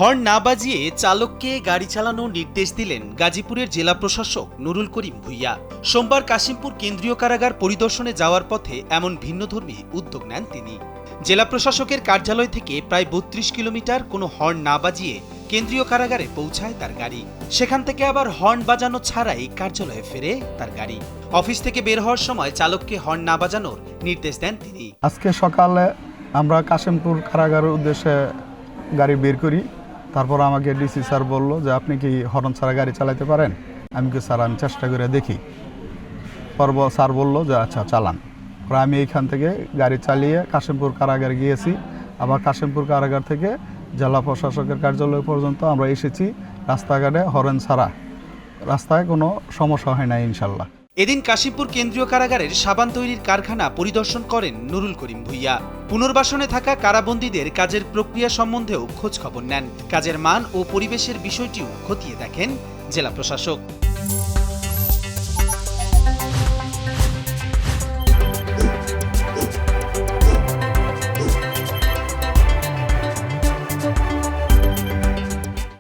Horn না বাজিয়ে চালককে গাড়ি চালানোর নির্দেশ দিলেন গাজীপুরের জেলা প্রশাসক নুরুল করিম ভূঁইয়া। সোমবার কাশিমপুর কেন্দ্রীয় কারাগার পরিদর্শনে যাওয়ার পথে এমন ভিন্নধর্মী উদ্যোগ নেন তিনি। জেলা প্রশাসকের কার্যালয় থেকে প্রায় ৩২ কিলোমিটার কোনো হর্ন না বাজিয়ে কেন্দ্রীয় কারাগারে পৌঁছায় তার গাড়ি। সেখান থেকে আবার হর্ন বাজানো ছাড়াই কার্যালয়ে ফেরে তার গাড়ি। অফিস থেকে বের হওয়ার সময় চালককে হর্ন না বাজানোর নির্দেশ দেন তিনি। আজকে সকালে আমরা কাশিমপুর কারাগারের উদ্দেশ্যে গাড়ি বের করি। তারপর আমাকে ডিসি স্যার বলল যে আপনি কি হর্ন ছাড়া গাড়ি চালাতে পারেন? আমি কি স্যার আমি চেষ্টা করে দেখি। পরপর স্যার বলল যে আচ্ছা চালান। আমি এইখান থেকে গাড়ি চালিয়ে কাশিমপুর কারাগার গিয়েছি। আবার কাশিমপুর কারাগার থেকে জেলা প্রশাসকের কার্যালয় পর্যন্ত আমরা এসেছি রাস্তাঘাটে হর্ন ছাড়া। রাস্তায় কোনো সমস্যা হয় না ইনশাল্লাহ। এদিন কাশিমপুর কেন্দ্রীয় কারাগারের সাবান তৈরির কারখানা পরিদর্শন করেন নুরুল করিম ভূঁইয়া। পুনর্বাসনে থাকা কারাবন্দীদের কাজের প্রক্রিয়া সম্বন্ধেও খোঁজ খবর নেন। কাজের মান ও পরিবেশের বিষয়টিও খতিয়ে দেখেন জেলা প্রশাসক।